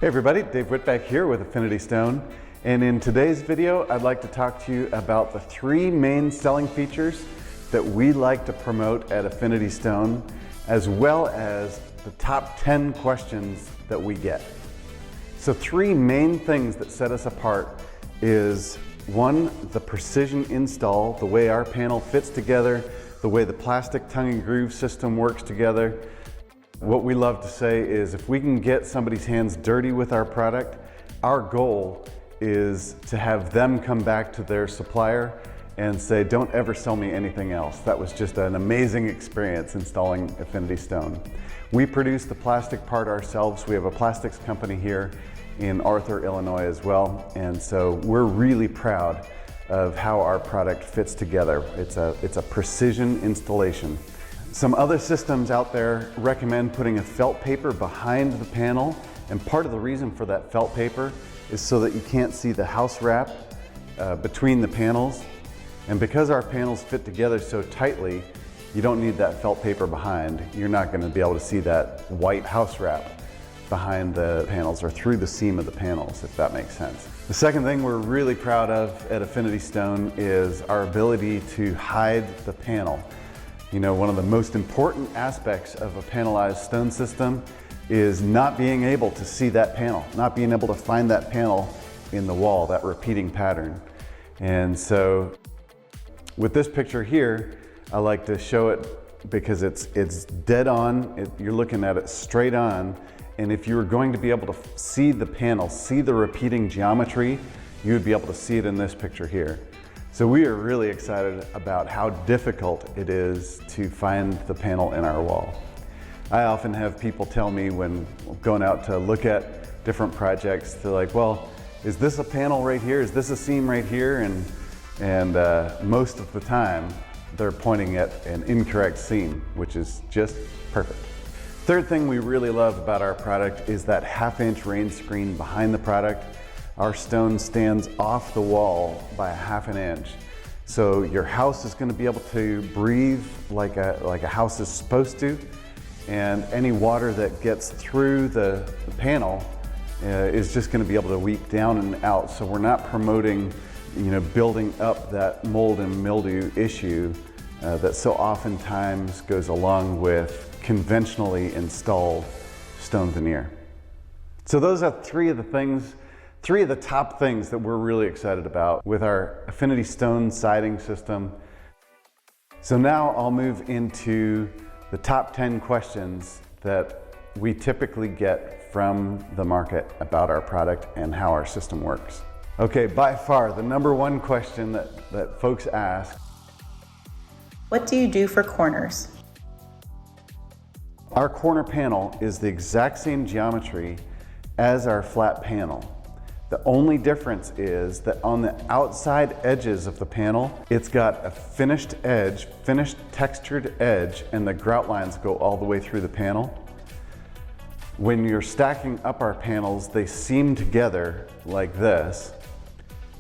Hey everybody, Dave Whitbeck here with Affinity Stone, and in today's video I'd like to talk to you about the three main selling features that we like to promote at Affinity Stone, as well as the top 10 questions that we get. So three main things that set us apart is one, the precision install, the way our panel fits together, the way the plastic tongue and groove system works together. What we love to say is if we can get somebody's hands dirty with our product, our goal is to have them come back to their supplier and say, don't ever sell me anything else. That was just an amazing experience installing Affinity Stone. We produce the plastic part ourselves. We have a plastics company here in Arthur, Illinois as well. And so we're really proud of how our product fits together. It's a precision installation. Some other systems out there recommend putting a felt paper behind the panel, and part of the reason for that felt paper is so that you can't see the house wrap between the panels. And because our panels fit together so tightly, you don't need that felt paper behind. You're not going to be able to see that white house wrap behind the panels or through the seam of the panels, if that makes sense. The second thing we're really proud of at Affinity Stone is our ability to hide the panel. You know, one of the most important aspects of a panelized stone system is not being able to see that panel, not being able to find that panel in the wall, that repeating pattern. And so with this picture here, I like to show it because it's dead on. You're looking at it straight on. And if you were going to be able to see the panel, see the repeating geometry, you would be able to see it in this picture here. So we are really excited about how difficult it is to find the panel in our wall. I often have people tell me when going out to look at different projects, they're like, well, is this a panel right here? Is this a seam right here? And most of the time, they're pointing at an incorrect seam, which is just perfect. Third thing we really love about our product is that 1/2-inch RainScreen behind the product. Our stone stands off the wall by 1/2 inch. So your house is going to be able to breathe like a house is supposed to, and any water that gets through the panel is just going to be able to weep down and out. So we're not promoting, building up that mold and mildew issue that so oftentimes goes along with conventionally installed stone veneer. So those are three of the top things that we're really excited about with our Affinity Stone siding system. So now I'll move into the top 10 questions that we typically get from the market about our product and how our system works. Okay, by far the number one question that folks ask: what do you do for corners? Our corner panel is the exact same geometry as our flat panel. The only difference is that on the outside edges of the panel, it's got a finished edge, finished textured edge, and the grout lines go all the way through the panel. When you're stacking up our panels, they seam together like this.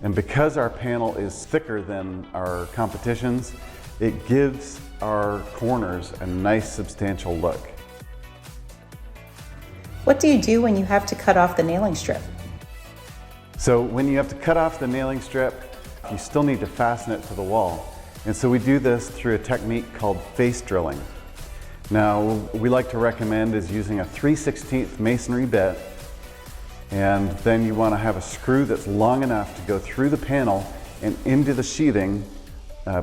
And because our panel is thicker than our competition's, it gives our corners a nice substantial look. What do you do when you have to cut off the nailing strip? So when you have to cut off the nailing strip, you still need to fasten it to the wall. And so we do this through a technique called face drilling. Now, we like to recommend is using a 3/16 masonry bit, and then you want to have a screw that's long enough to go through the panel and into the sheathing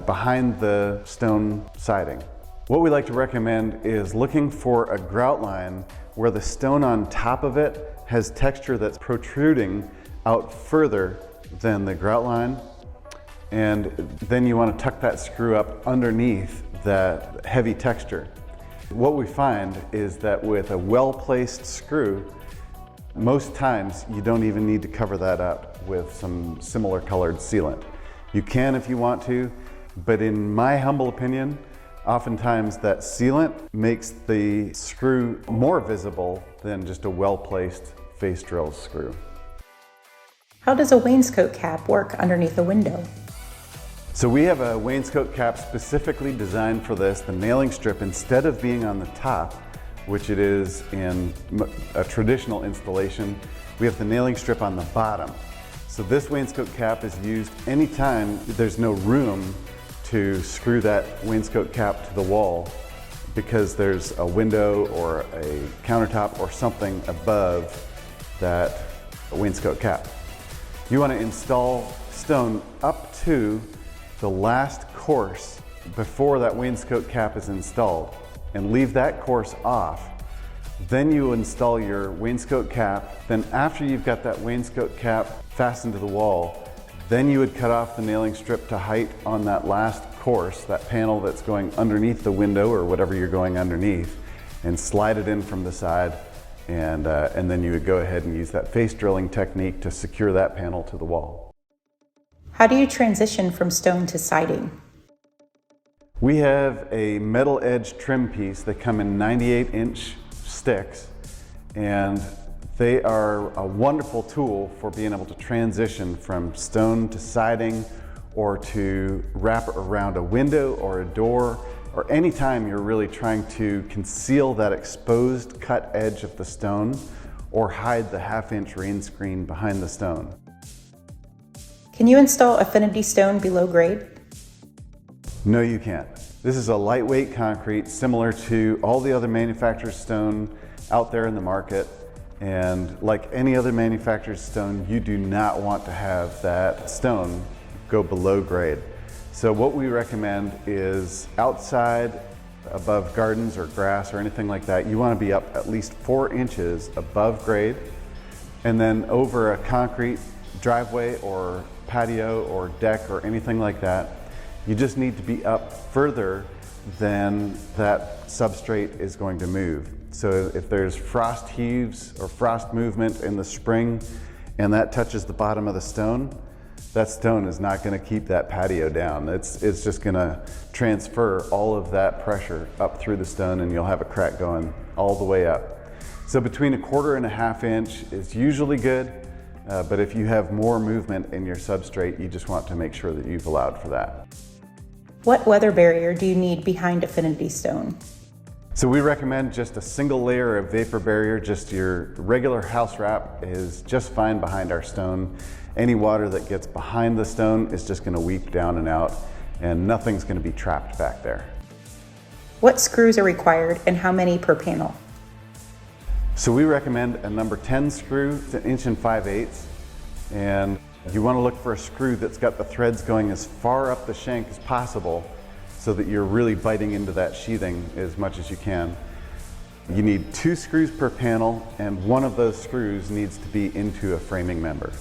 behind the stone siding. What we like to recommend is looking for a grout line where the stone on top of it has texture that's protruding out further than the grout line, and then you want to tuck that screw up underneath that heavy texture. What we find is that with a well-placed screw, most times you don't even need to cover that up with some similar colored sealant. You can if you want to, but in my humble opinion, oftentimes that sealant makes the screw more visible than just a well-placed face drill screw. How does a wainscot cap work underneath a window? So we have a wainscot cap specifically designed for this. The nailing strip, instead of being on the top, which it is in a traditional installation, we have the nailing strip on the bottom. So this wainscot cap is used anytime there's no room to screw that wainscot cap to the wall because there's a window or a countertop or something above that wainscot cap. You want to install stone up to the last course before that wainscot cap is installed and leave that course off. Then you install your wainscot cap. Then after you've got that wainscot cap fastened to the wall, then you would cut off the nailing strip to height on that last course, that panel that's going underneath the window or whatever you're going underneath, and slide it in from the side, and then you would go ahead and use that face drilling technique to secure that panel to the wall. How do you transition from stone to siding? We have a metal edge trim piece. They come in 98-inch sticks, and they are a wonderful tool for being able to transition from stone to siding or to wrap around a window or a door, or anytime you're really trying to conceal that exposed cut edge of the stone or hide the 1/2-inch RainScreen behind the stone. Can you install Affinity Stone below grade? No, you can't. This is a lightweight concrete similar to all the other manufacturer's stone out there in the market. And like any other manufacturer's stone, you do not want to have that stone go below grade. So what we recommend is outside, above gardens or grass or anything like that, you want to be up at least 4 inches above grade. And then over a concrete driveway or patio or deck or anything like that, you just need to be up further than that substrate is going to move. So if there's frost heaves or frost movement in the spring and that touches the bottom of the stone, that stone is not going to keep that patio down. It's just going to transfer all of that pressure up through the stone, and you'll have a crack going all the way up. So between 1/4 and 1/2 inch is usually good, but if you have more movement in your substrate, you just want to make sure that you've allowed for that. What weather barrier do you need behind Affinity Stone? So we recommend just a single layer of vapor barrier. Just your regular house wrap is just fine behind our stone. Any water that gets behind the stone is just going to weep down and out, and nothing's going to be trapped back there. What screws are required and how many per panel? So we recommend a number 10 screw. It's 1 5/8 inches, and you want to look for a screw that's got the threads going as far up the shank as possible so that you're really biting into that sheathing as much as you can. You need 2 screws per panel, and one of those screws needs to be into a framing member.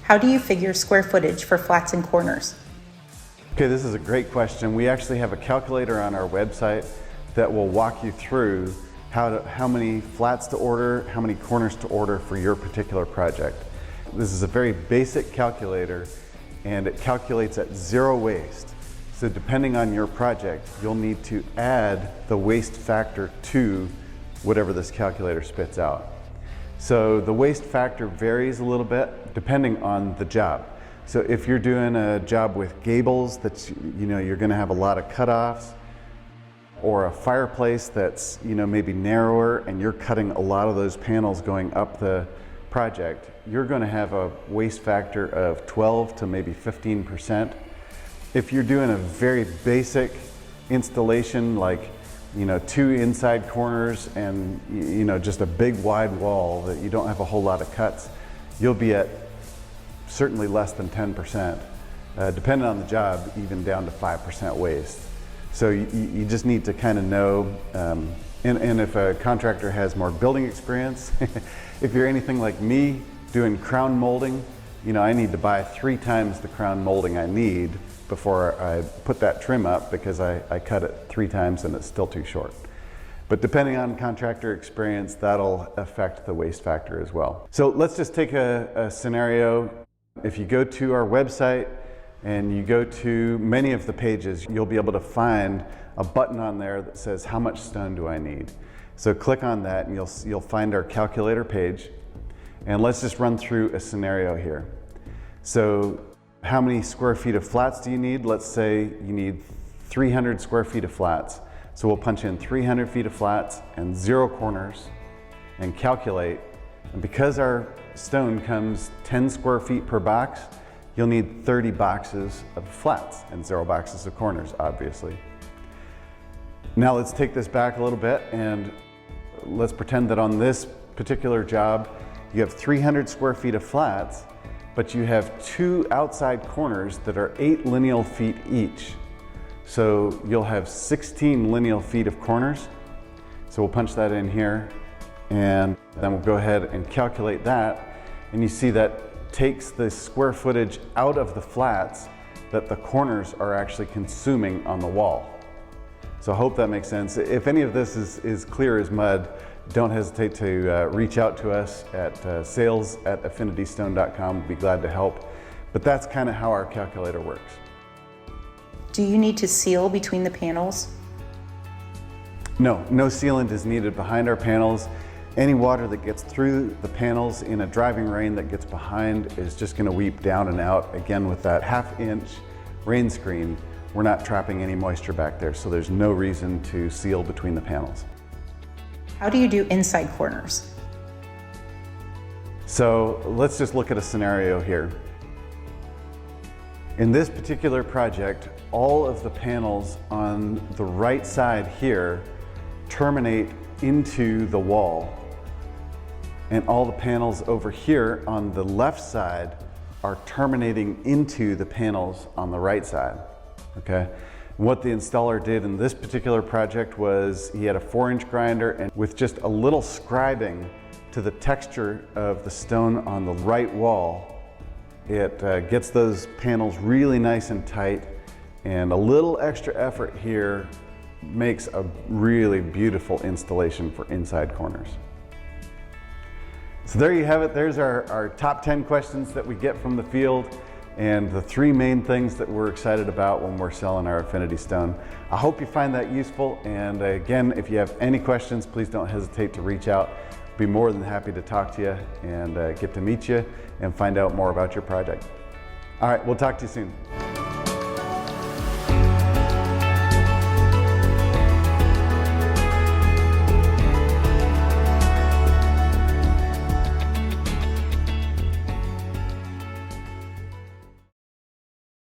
How do you figure square footage for flats and corners? Okay, this is a great question. We actually have a calculator on our website that will walk you through how many flats to order, how many corners to order for your particular project. This is a very basic calculator, and it calculates at 0 waste. So depending on your project, you'll need to add the waste factor to whatever this calculator spits out. So the waste factor varies a little bit depending on the job. So if you're doing a job with gables that's, you're going to have a lot of cutoffs, or a fireplace that's, maybe narrower and you're cutting a lot of those panels going up the project, you're going to have a waste factor of 12 to maybe 15%. If you're doing a very basic installation like 2 inside corners and just a big wide wall that you don't have a whole lot of cuts, you'll be at certainly less than 10%, depending on the job, even down to 5% waste. So you just need to kind of know, and if a contractor has more building experience, if you're anything like me doing crown molding, I need to buy 3 times the crown molding I need before I put that trim up, because I cut it 3 times and it's still too short. But depending on contractor experience, that'll affect the waste factor as well. So let's just take a scenario. If you go to our website and you go to many of the pages, you'll be able to find a button on there that says, how much stone do I need? So click on that and you'll find our calculator page. And let's just run through a scenario here. So how many square feet of flats do you need? Let's say you need 300 square feet of flats. So we'll punch in 300 feet of flats and 0 corners and calculate. And because our stone comes 10 square feet per box, you'll need 30 boxes of flats and 0 boxes of corners, obviously. Now let's take this back a little bit and let's pretend that on this particular job, you have 300 square feet of flats, but you have 2 outside corners that are 8 lineal feet each. So you'll have 16 lineal feet of corners. So we'll punch that in here, and then we'll go ahead and calculate that. And you see that takes the square footage out of the flats that the corners are actually consuming on the wall. So I hope that makes sense. If any of this is clear as mud, don't hesitate to reach out to us at sales@affinitystone.com. We'll be glad to help. But that's kind of how our calculator works. Do you need to seal between the panels? No sealant is needed behind our panels. Any water that gets through the panels in a driving rain that gets behind is just going to weep down and out. Again, with that 1/2 inch RainScreen, we're not trapping any moisture back there, so there's no reason to seal between the panels. How do you do inside corners? So let's just look at a scenario here. In this particular project, all of the panels on the right side here terminate into the wall, and all the panels over here on the left side are terminating into the panels on the right side. Okay? And what the installer did in this particular project was he had a 4-inch grinder, and with just a little scribing to the texture of the stone on the right wall, it gets those panels really nice and tight, and a little extra effort here makes a really beautiful installation for inside corners. So there you have it. There's our top 10 questions that we get from the field, and the 3 main things that we're excited about when we're selling our Affinity Stone. I hope you find that useful, and again, if you have any questions, please don't hesitate to reach out. Be more than happy to talk to you and get to meet you and find out more about your project. All right, we'll talk to you soon.